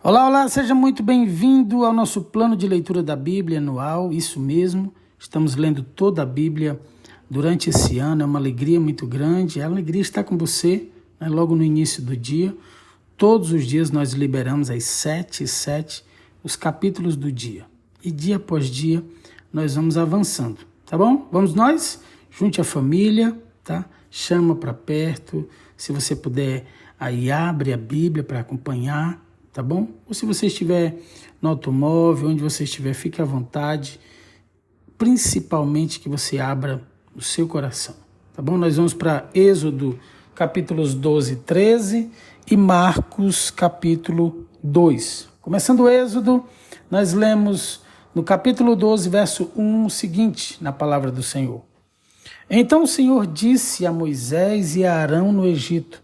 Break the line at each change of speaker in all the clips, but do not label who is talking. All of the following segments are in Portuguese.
Olá, olá, seja muito bem-vindo ao nosso plano de leitura da Bíblia anual, isso mesmo, estamos lendo toda a Bíblia durante esse ano, é uma alegria muito grande, a alegria está com você, né, logo no início do dia, todos os dias nós liberamos às 7h07 os capítulos do dia, e dia após dia nós vamos avançando, tá bom? Vamos nós? Junte a família, tá? Chama para perto, se você puder, aí abre a Bíblia para acompanhar, tá bom? Ou se você estiver no automóvel, onde você estiver, fique à vontade, principalmente que você abra o seu coração, tá bom? Nós vamos para Êxodo, capítulos 12 e 13 e Marcos, capítulo 2. Começando o Êxodo, nós lemos no capítulo 12, verso 1, o seguinte, na palavra do Senhor. Então o Senhor disse a Moisés e a Arão no Egito,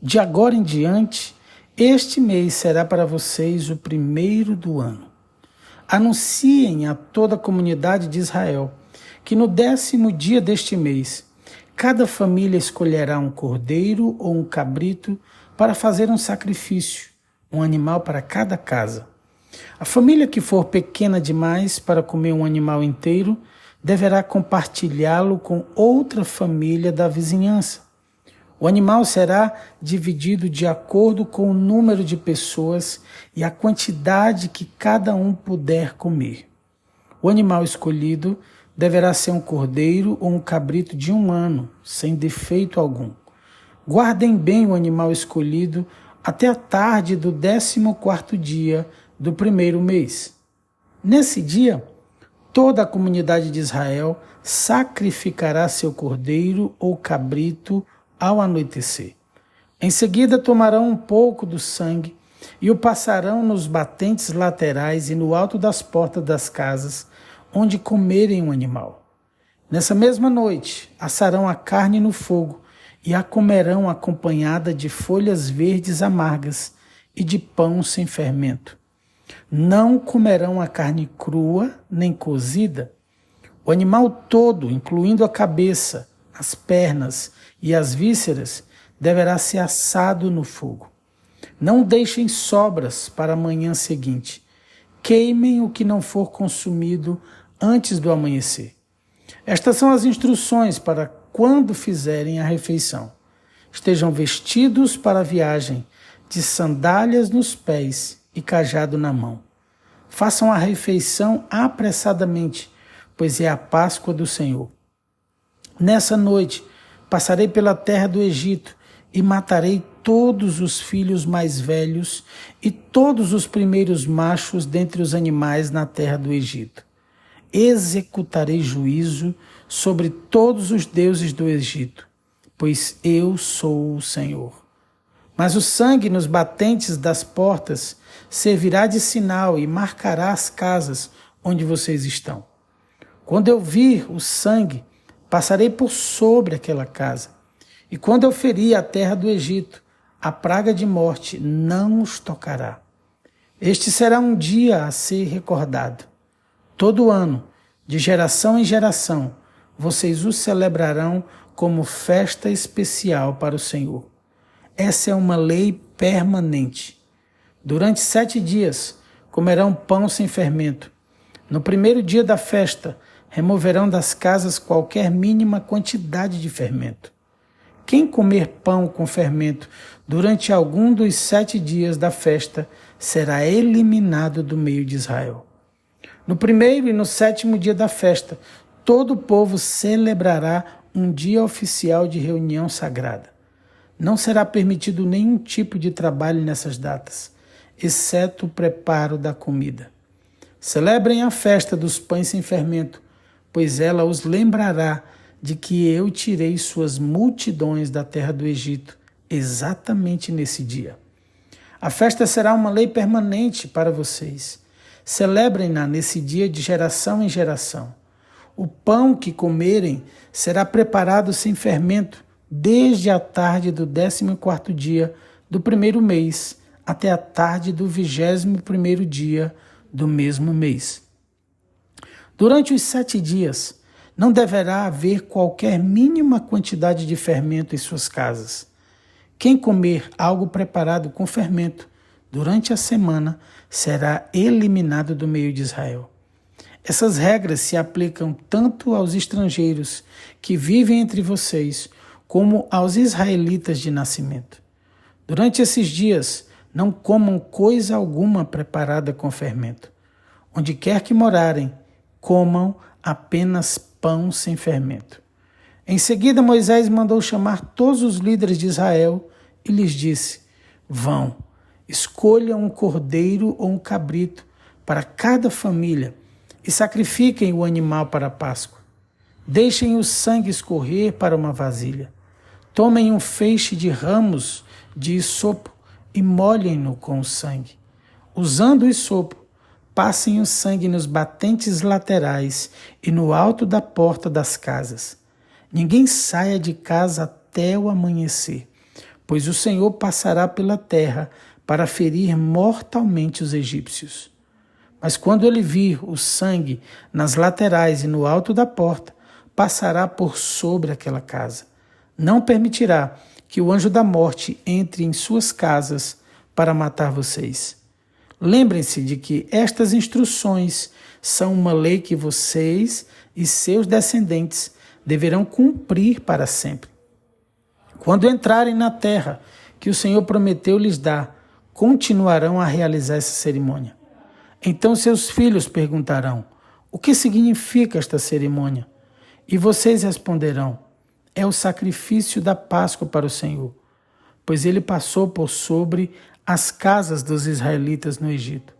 de agora em diante, este mês será para vocês o primeiro do ano. Anunciem a toda a comunidade de Israel que no 10º dia deste mês, cada família escolherá um cordeiro ou um cabrito para fazer um sacrifício, um animal para cada casa. A família que for pequena demais para comer um animal inteiro deverá compartilhá-lo com outra família da vizinhança. O animal será dividido de acordo com o número de pessoas e a quantidade que cada um puder comer. O animal escolhido deverá ser um cordeiro ou um cabrito de 1 ano, sem defeito algum. Guardem bem o animal escolhido até a tarde do 14º dia do primeiro mês. Nesse dia, toda a comunidade de Israel sacrificará seu cordeiro ou cabrito ao anoitecer. Em seguida tomarão um pouco do sangue e o passarão nos batentes laterais e no alto das portas das casas onde comerem o animal. Nessa mesma noite assarão a carne no fogo e a comerão acompanhada de folhas verdes amargas e de pão sem fermento. Não comerão a carne crua nem cozida. O animal todo, incluindo a cabeça, as pernas e as vísceras, deverá ser assado no fogo. Não deixem sobras para a manhã seguinte. Queimem o que não for consumido antes do amanhecer. Estas são as instruções para quando fizerem a refeição. Estejam vestidos para a viagem, de sandálias nos pés e cajado na mão. Façam a refeição apressadamente, pois é a Páscoa do Senhor. Nessa noite, passarei pela terra do Egito e matarei todos os filhos mais velhos e todos os primeiros machos dentre os animais na terra do Egito. Executarei juízo sobre todos os deuses do Egito, pois eu sou o Senhor. Mas o sangue nos batentes das portas servirá de sinal e marcará as casas onde vocês estão. Quando eu vir o sangue, passarei por sobre aquela casa. E quando eu ferir a terra do Egito, a praga de morte não os tocará. Este será um dia a ser recordado. Todo ano, de geração em geração, vocês o celebrarão como festa especial para o Senhor. Essa é uma lei permanente. Durante 7 dias, comerão pão sem fermento. No primeiro dia da festa, removerão das casas qualquer mínima quantidade de fermento. Quem comer pão com fermento durante algum dos 7 dias da festa será eliminado do meio de Israel. No primeiro e no 7º dia da festa, todo o povo celebrará um dia oficial de reunião sagrada. Não será permitido nenhum tipo de trabalho nessas datas, exceto o preparo da comida. Celebrem a festa dos pães sem fermento, pois ela os lembrará de que eu tirei suas multidões da terra do Egito, exatamente nesse dia. A festa será uma lei permanente para vocês. Celebrem-na nesse dia de geração em geração. O pão que comerem será preparado sem fermento, desde a tarde do 14º dia do primeiro mês até a tarde do 21º dia do mesmo mês. Durante os 7 dias, não deverá haver qualquer mínima quantidade de fermento em suas casas. Quem comer algo preparado com fermento durante a semana, será eliminado do meio de Israel. Essas regras se aplicam tanto aos estrangeiros que vivem entre vocês, como aos israelitas de nascimento. Durante esses dias, não comam coisa alguma preparada com fermento. Onde quer que morarem, comam apenas pão sem fermento. Em seguida, Moisés mandou chamar todos os líderes de Israel e lhes disse: Vão, escolham um cordeiro ou um cabrito para cada família e sacrifiquem o animal para a Páscoa. Deixem o sangue escorrer para uma vasilha. Tomem um feixe de ramos de hisopo e molhem-no com o sangue. Usando o hisopo, passem o sangue nos batentes laterais e no alto da porta das casas. Ninguém saia de casa até o amanhecer, pois o Senhor passará pela terra para ferir mortalmente os egípcios. Mas quando ele vir o sangue nas laterais e no alto da porta, passará por sobre aquela casa. Não permitirá que o anjo da morte entre em suas casas para matar vocês. Lembrem-se de que estas instruções são uma lei que vocês e seus descendentes deverão cumprir para sempre. Quando entrarem na terra que o Senhor prometeu lhes dar, continuarão a realizar essa cerimônia. Então seus filhos perguntarão: o que significa esta cerimônia? E vocês responderão: é o sacrifício da Páscoa para o Senhor, pois ele passou por sobre as casas dos israelitas no Egito.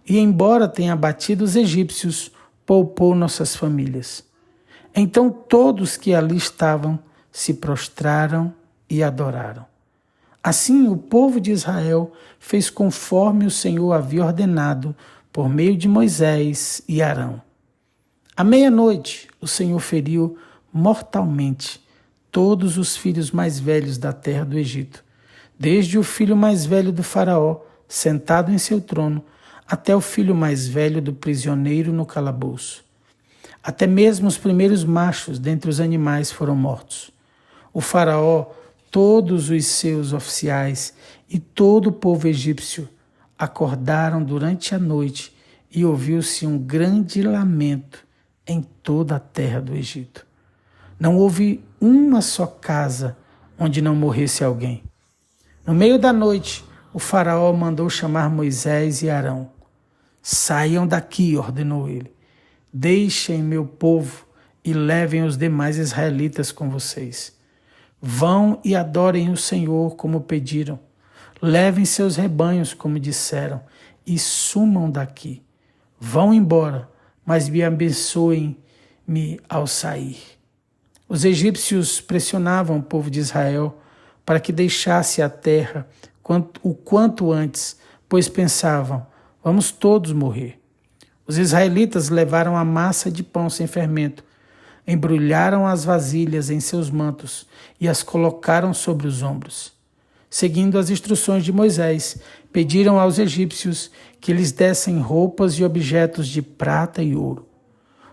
E embora tenha abatido os egípcios, poupou nossas famílias. Então todos que ali estavam se prostraram e adoraram. Assim o povo de Israel fez conforme o Senhor havia ordenado por meio de Moisés e Arão. À meia-noite, o Senhor feriu mortalmente todos os filhos mais velhos da terra do Egito, desde o filho mais velho do faraó, sentado em seu trono, até o filho mais velho do prisioneiro no calabouço. Até mesmo os primeiros machos dentre os animais foram mortos. O faraó, todos os seus oficiais e todo o povo egípcio acordaram durante a noite e ouviu-se um grande lamento em toda a terra do Egito. Não houve uma só casa onde não morresse alguém. No meio da noite, o faraó mandou chamar Moisés e Arão. Saiam daqui, ordenou ele. Deixem meu povo e levem os demais israelitas com vocês. Vão e adorem o Senhor como pediram. Levem seus rebanhos como disseram e sumam daqui. Vão embora, mas me abençoem-me ao sair. Os egípcios pressionavam o povo de Israel para que deixasse a terra o quanto antes, pois pensavam: vamos todos morrer. Os israelitas levaram a massa de pão sem fermento, embrulharam as vasilhas em seus mantos e as colocaram sobre os ombros. Seguindo as instruções de Moisés, pediram aos egípcios que lhes dessem roupas e objetos de prata e ouro.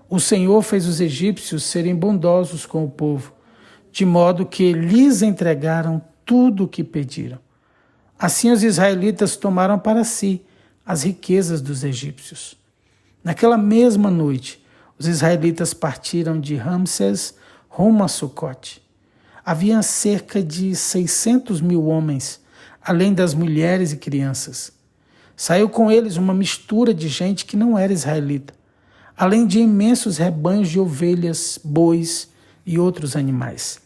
O Senhor fez os egípcios serem bondosos com o povo, de modo que lhes entregaram tudo o que pediram. Assim os israelitas tomaram para si as riquezas dos egípcios. Naquela mesma noite, os israelitas partiram de Ramsés rumo a Sucote. Havia cerca de 600.000 homens, além das mulheres e crianças. Saiu com eles uma mistura de gente que não era israelita, além de imensos rebanhos de ovelhas, bois e outros animais.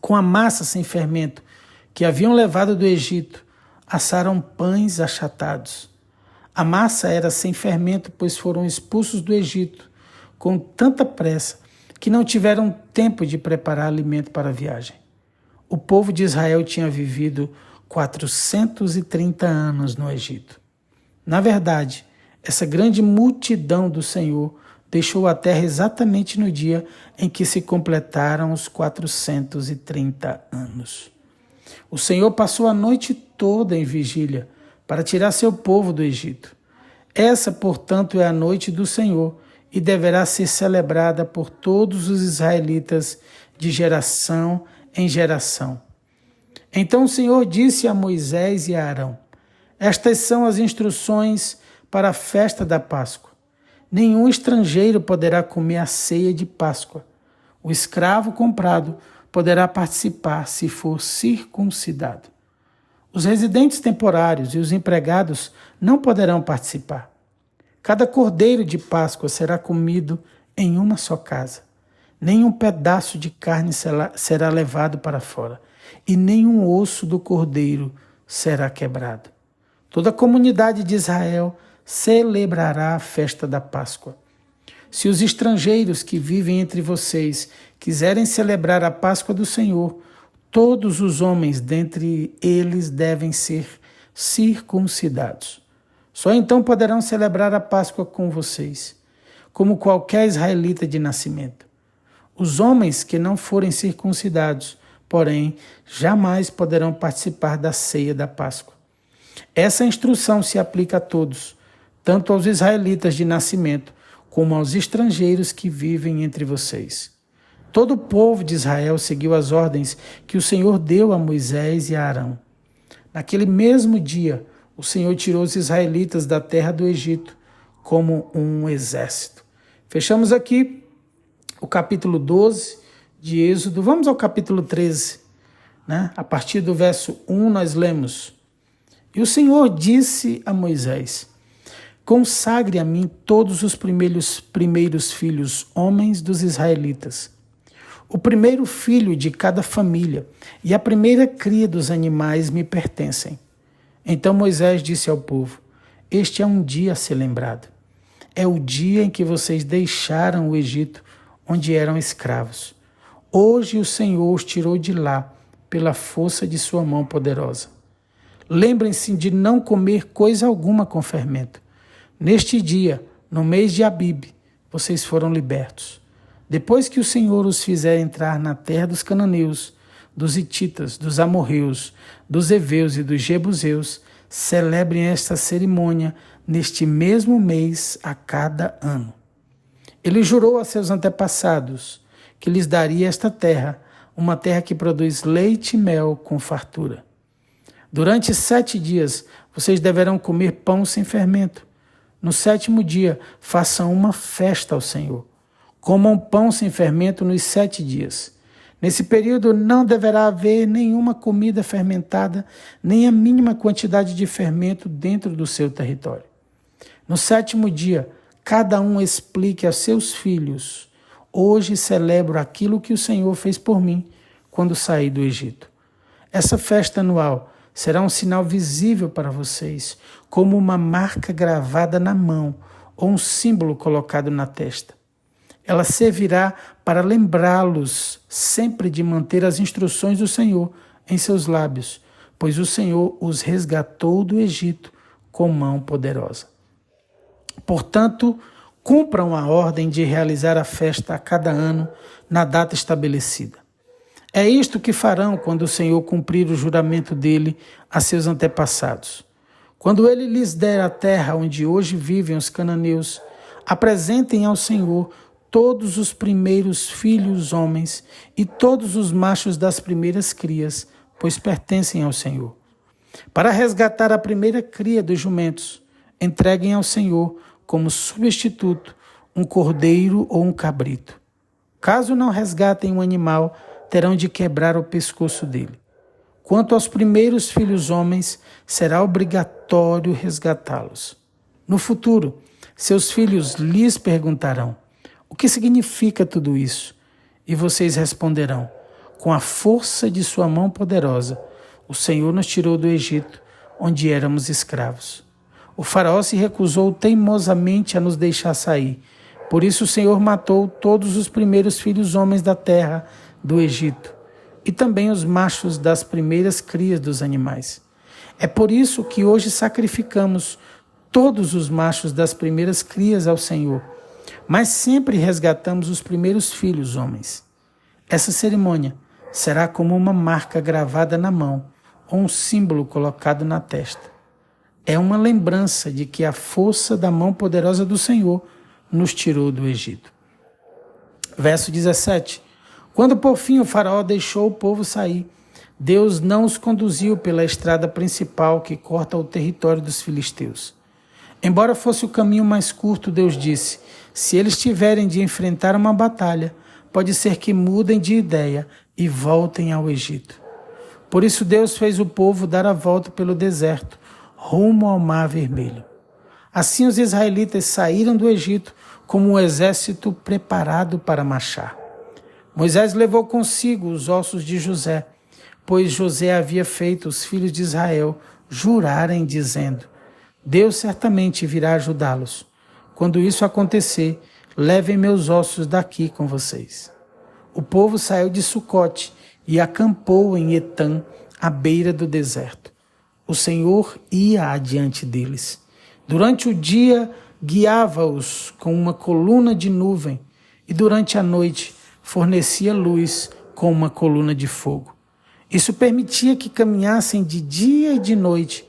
Com a massa sem fermento que haviam levado do Egito, assaram pães achatados. A massa era sem fermento, pois foram expulsos do Egito com tanta pressa que não tiveram tempo de preparar alimento para a viagem. O povo de Israel tinha vivido 430 anos no Egito. Na verdade, essa grande multidão do Senhor deixou a terra exatamente no dia em que se completaram os 430 anos. O Senhor passou a noite toda em vigília para tirar seu povo do Egito. Essa, portanto, é a noite do Senhor e deverá ser celebrada por todos os israelitas de geração em geração. Então o Senhor disse a Moisés e a Arão: Estas são as instruções para a festa da Páscoa. Nenhum estrangeiro poderá comer a ceia de Páscoa. O escravo comprado poderá participar se for circuncidado. Os residentes temporários e os empregados não poderão participar. Cada cordeiro de Páscoa será comido em uma só casa. Nenhum pedaço de carne será levado para fora, e nenhum osso do cordeiro será quebrado. Toda a comunidade de Israel celebrará a festa da Páscoa. Se os estrangeiros que vivem entre vocês quiserem celebrar a Páscoa do Senhor, todos os homens dentre eles devem ser circuncidados. Só então poderão celebrar a Páscoa com vocês, como qualquer israelita de nascimento. Os homens que não forem circuncidados, porém, jamais poderão participar da ceia da Páscoa. Essa instrução se aplica a todos, tanto aos israelitas de nascimento, como aos estrangeiros que vivem entre vocês. Todo o povo de Israel seguiu as ordens que o Senhor deu a Moisés e a Arão. Naquele mesmo dia, o Senhor tirou os israelitas da terra do Egito como um exército. Fechamos aqui o capítulo 12 de Êxodo. Vamos ao capítulo 13. A partir do verso 1 nós lemos: E o Senhor disse a Moisés: Consagre a mim todos os primeiros filhos homens dos israelitas, o primeiro filho de cada família e a primeira cria dos animais me pertencem. Então Moisés disse ao povo: Este é um dia a ser lembrado. É o dia em que vocês deixaram o Egito, onde eram escravos. Hoje o Senhor os tirou de lá pela força de sua mão poderosa. Lembrem-se de não comer coisa alguma com fermento. Neste dia, no mês de Abibe, vocês foram libertos. Depois que o Senhor os fizer entrar na terra dos cananeus, dos hititas, dos amorreus, dos heveus e dos jebuseus, celebrem esta cerimônia neste mesmo mês a cada ano. Ele jurou a seus antepassados que lhes daria esta terra, uma terra que produz leite e mel com fartura. Durante 7 dias vocês deverão comer pão sem fermento. No 7º dia façam uma festa ao Senhor. Comam pão sem fermento nos 7 dias. Nesse período não deverá haver nenhuma comida fermentada, nem a mínima quantidade de fermento dentro do seu território. No 7º dia, cada um explique a seus filhos: Hoje celebro aquilo que o Senhor fez por mim quando saí do Egito. Essa festa anual será um sinal visível para vocês, como uma marca gravada na mão ou um símbolo colocado na testa. Ela servirá para lembrá-los sempre de manter as instruções do Senhor em seus lábios, pois o Senhor os resgatou do Egito com mão poderosa. Portanto, cumpram a ordem de realizar a festa a cada ano na data estabelecida. É isto que farão quando o Senhor cumprir o juramento dele a seus antepassados. Quando ele lhes der a terra onde hoje vivem os cananeus, apresentem ao Senhor todos os primeiros filhos homens e todos os machos das primeiras crias, pois pertencem ao Senhor. Para resgatar a primeira cria dos jumentos, entreguem ao Senhor como substituto um cordeiro ou um cabrito. Caso não resgatem um animal, terão de quebrar o pescoço dele. Quanto aos primeiros filhos homens, será obrigatório resgatá-los. No futuro, seus filhos lhes perguntarão: O que significa tudo isso? E vocês responderão: Com a força de sua mão poderosa, o Senhor nos tirou do Egito, onde éramos escravos. O faraó se recusou teimosamente a nos deixar sair. Por isso o Senhor matou todos os primeiros filhos homens da terra do Egito, e também os machos das primeiras crias dos animais. É por isso que hoje sacrificamos todos os machos das primeiras crias ao Senhor, mas sempre resgatamos os primeiros filhos homens. Essa cerimônia será como uma marca gravada na mão ou um símbolo colocado na testa. É uma lembrança de que a força da mão poderosa do Senhor nos tirou do Egito. Verso 17. Quando por fim o faraó deixou o povo sair, Deus não os conduziu pela estrada principal que corta o território dos filisteus. Embora fosse o caminho mais curto, Deus disse: se eles tiverem de enfrentar uma batalha, pode ser que mudem de ideia e voltem ao Egito. Por isso Deus fez o povo dar a volta pelo deserto, rumo ao Mar Vermelho. Assim os israelitas saíram do Egito como um exército preparado para marchar. Moisés levou consigo os ossos de José, pois José havia feito os filhos de Israel jurarem, dizendo: Deus certamente virá ajudá-los. Quando isso acontecer, levem meus ossos daqui com vocês. O povo saiu de Sucote e acampou em Etã, à beira do deserto. O Senhor ia adiante deles. Durante o dia, guiava-os com uma coluna de nuvem, e durante a noite fornecia luz com uma coluna de fogo. Isso permitia que caminhassem de dia e de noite,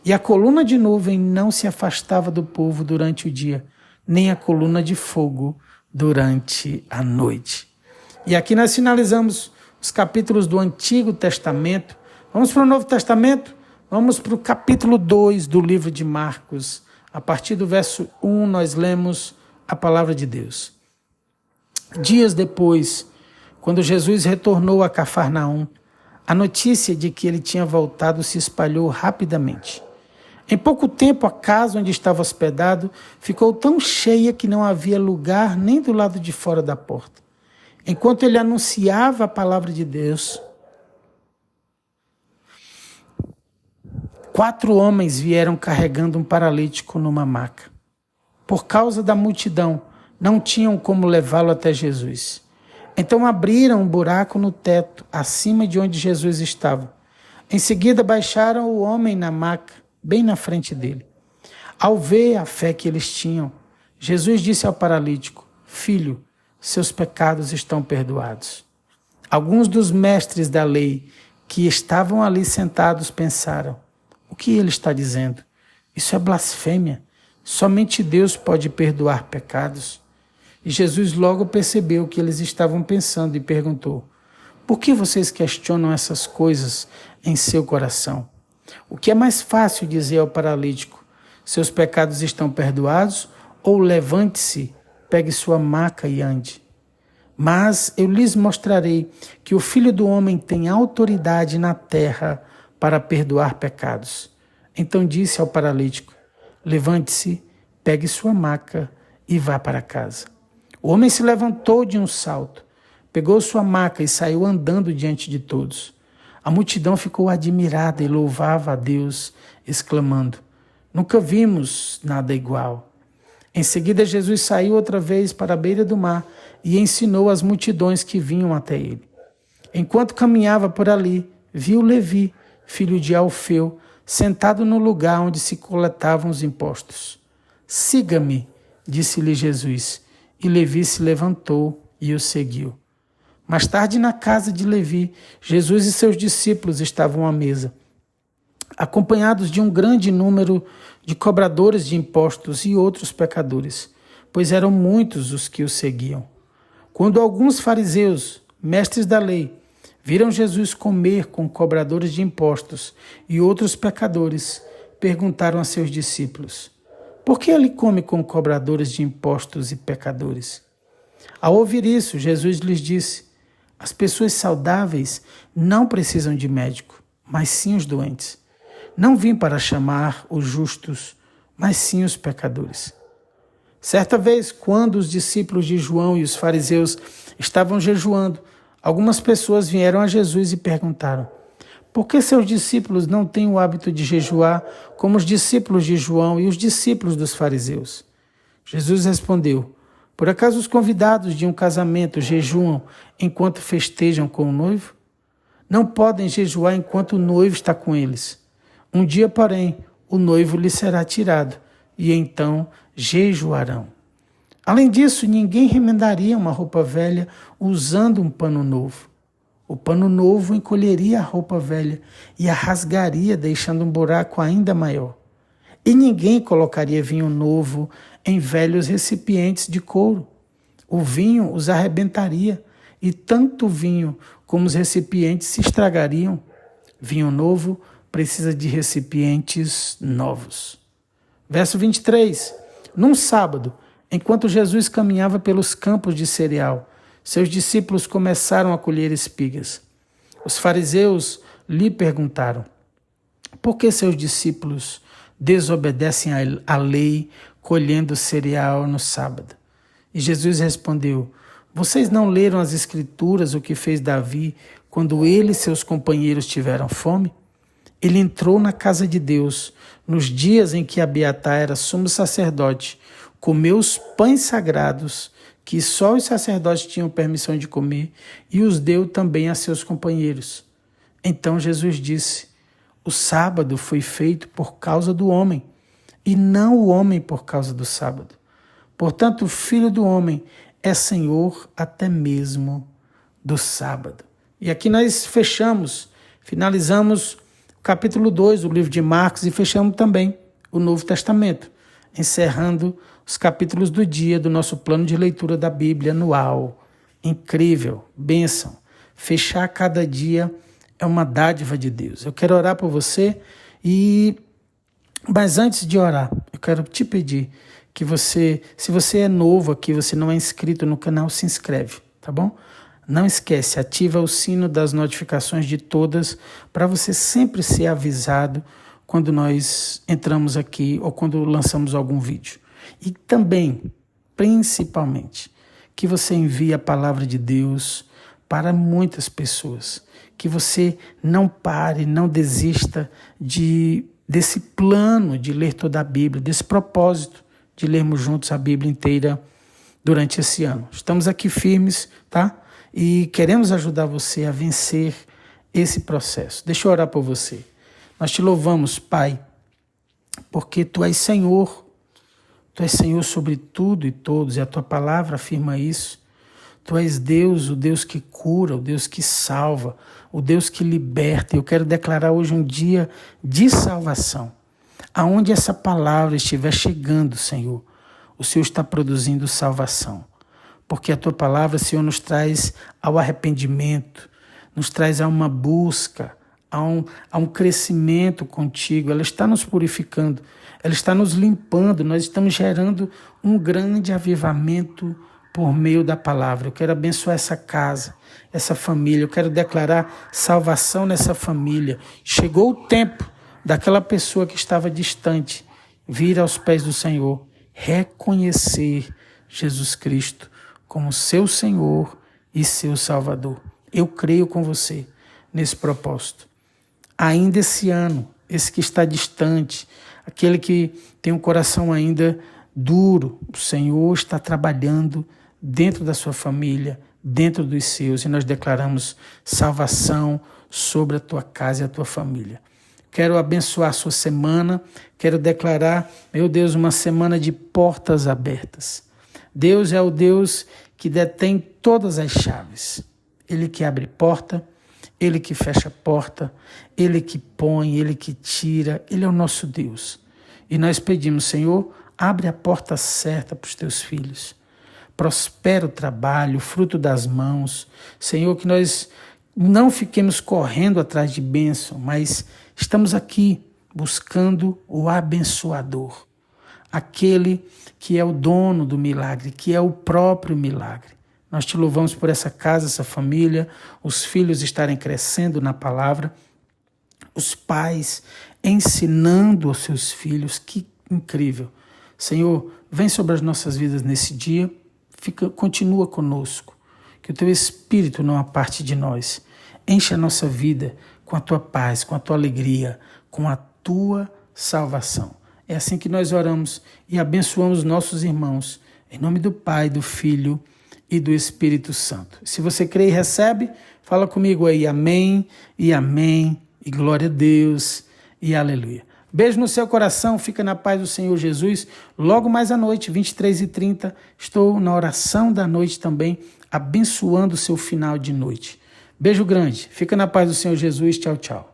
e a coluna de nuvem não se afastava do povo durante o dia, nem a coluna de fogo durante a noite. E aqui nós finalizamos os capítulos do Antigo Testamento. Vamos para o Novo Testamento? Vamos para o capítulo 2 do livro de Marcos. A partir do verso 1 nós lemos a palavra de Deus. Dias depois, quando Jesus retornou a Cafarnaum, a notícia de que ele tinha voltado se espalhou rapidamente. Em pouco tempo, a casa onde estava hospedado ficou tão cheia que não havia lugar nem do lado de fora da porta. Enquanto ele anunciava a palavra de Deus, 4 homens vieram carregando um paralítico numa maca. Por causa da multidão, não tinham como levá-lo até Jesus. Então abriram um buraco no teto, acima de onde Jesus estava. Em seguida baixaram o homem na maca, bem na frente dele. Ao ver a fé que eles tinham, Jesus disse ao paralítico: Filho, seus pecados estão perdoados. Alguns dos mestres da lei que estavam ali sentados pensaram: o que ele está dizendo? Isso é blasfêmia. Somente Deus pode perdoar pecados. E Jesus logo percebeu o que eles estavam pensando e perguntou: por que vocês questionam essas coisas em seu coração? O que é mais fácil dizer ao paralítico: seus pecados estão perdoados? Ou levante-se, pegue sua maca e ande? Mas eu lhes mostrarei que o Filho do Homem tem autoridade na terra para perdoar pecados. Então disse ao paralítico: levante-se, pegue sua maca e vá para casa. O homem se levantou de um salto, pegou sua maca e saiu andando diante de todos. A multidão ficou admirada e louvava a Deus, exclamando: nunca vimos nada igual. Em seguida, Jesus saiu outra vez para a beira do mar e ensinou as multidões que vinham até ele. Enquanto caminhava por ali, viu Levi, filho de Alfeu, sentado no lugar onde se coletavam os impostos. Siga-me, disse-lhe Jesus, e Levi se levantou e o seguiu. Mais tarde, na casa de Levi, Jesus e seus discípulos estavam à mesa, acompanhados de um grande número de cobradores de impostos e outros pecadores, pois eram muitos os que o seguiam. Quando alguns fariseus, mestres da lei, viram Jesus comer com cobradores de impostos e outros pecadores, perguntaram a seus discípulos: por que ele come com cobradores de impostos e pecadores? Ao ouvir isso, Jesus lhes disse: as pessoas saudáveis não precisam de médico, mas sim os doentes. Não vim para chamar os justos, mas sim os pecadores. Certa vez, quando os discípulos de João e os fariseus estavam jejuando, algumas pessoas vieram a Jesus e perguntaram: por que seus discípulos não têm o hábito de jejuar como os discípulos de João e os discípulos dos fariseus? Jesus respondeu: por acaso os convidados de um casamento jejuam enquanto festejam com o noivo? Não podem jejuar enquanto o noivo está com eles. Um dia, porém, o noivo lhe será tirado, e então jejuarão. Além disso, ninguém remendaria uma roupa velha usando um pano novo. O pano novo encolheria a roupa velha e a rasgaria, deixando um buraco ainda maior. E ninguém colocaria vinho novo em velhos recipientes de couro. O vinho os arrebentaria, e tanto o vinho como os recipientes se estragariam. Vinho novo precisa de recipientes novos. Verso 23. Num sábado, enquanto Jesus caminhava pelos campos de cereal, seus discípulos começaram a colher espigas. Os fariseus lhe perguntaram: por que seus discípulos desobedecem à lei colhendo cereal no sábado? E Jesus respondeu: vocês não leram as Escrituras o que fez Davi quando ele e seus companheiros tiveram fome? Ele entrou na casa de Deus nos dias em que Abiatar era sumo sacerdote, comeu os pães sagrados que só os sacerdotes tinham permissão de comer e os deu também a seus companheiros. Então Jesus disse: o sábado foi feito por causa do homem, e não o homem por causa do sábado. Portanto, o Filho do Homem é Senhor até mesmo do sábado. E aqui nós finalizamos o capítulo 2 do livro de Marcos e fechamos também o Novo Testamento, encerrando os capítulos do dia do nosso plano de leitura da Bíblia anual. Incrível, bênção. Fechar cada dia é uma dádiva de Deus. Eu quero orar por você, mas antes de orar, eu quero te pedir que você, se você é novo aqui, você não é inscrito no canal, se inscreve, tá bom? Não esquece, ativa o sino das notificações de todas para você sempre ser avisado quando nós entramos aqui ou quando lançamos algum vídeo. E também, principalmente, que você envie a palavra de Deus para muitas pessoas. Que você não pare, não desista desse plano de ler toda a Bíblia, desse propósito de lermos juntos a Bíblia inteira durante esse ano. Estamos aqui firmes, tá? E queremos ajudar você a vencer esse processo. Deixa eu orar por você. Nós te louvamos, Pai, porque Tu és Senhor. Tu és Senhor sobre tudo e todos, e a Tua palavra afirma isso. Tu és Deus, o Deus que cura, o Deus que salva, o Deus que liberta. Eu quero declarar hoje um dia de salvação. Aonde essa palavra estiver chegando, Senhor, o Senhor está produzindo salvação. Porque a Tua palavra, Senhor, nos traz ao arrependimento, nos traz a uma busca, a um crescimento contigo. Ela está nos purificando, ela está nos limpando, nós estamos gerando um grande avivamento por meio da palavra. Eu quero abençoar essa casa, essa família, eu quero declarar salvação nessa família. Chegou o tempo daquela pessoa que estava distante vir aos pés do Senhor, reconhecer Jesus Cristo como seu Senhor e seu Salvador. Eu creio com você nesse propósito. Ainda esse ano, esse que está distante, aquele que tem um coração ainda duro, o Senhor está trabalhando dentro da sua família, dentro dos seus, e nós declaramos salvação sobre a tua casa e a tua família. Quero abençoar a sua semana, quero declarar, meu Deus, uma semana de portas abertas. Deus é o Deus que detém todas as chaves. Ele que abre porta, Ele que fecha porta, Ele que põe, Ele que tira, Ele é o nosso Deus. E nós pedimos, Senhor, abre a porta certa para os teus filhos. Prospera o trabalho, o fruto das mãos. Senhor, que nós não fiquemos correndo atrás de bênção, mas estamos aqui buscando o abençoador, aquele que é o dono do milagre, que é o próprio milagre. Nós te louvamos por essa casa, essa família, os filhos estarem crescendo na palavra, os pais ensinando aos seus filhos. Que incrível. Senhor, vem sobre as nossas vidas nesse dia, continua conosco, que o teu Espírito não aparte de nós. Enche a nossa vida com a tua paz, com a tua alegria, com a tua salvação. É assim que nós oramos e abençoamos nossos irmãos, em nome do Pai, do Filho e do Espírito Santo. Se você crê e recebe, fala comigo aí, amém, e glória a Deus, e aleluia. Beijo no seu coração, fica na paz do Senhor Jesus. Logo mais à noite, 23h30, estou na oração da noite também, abençoando o seu final de noite. Beijo grande, fica na paz do Senhor Jesus, tchau, tchau.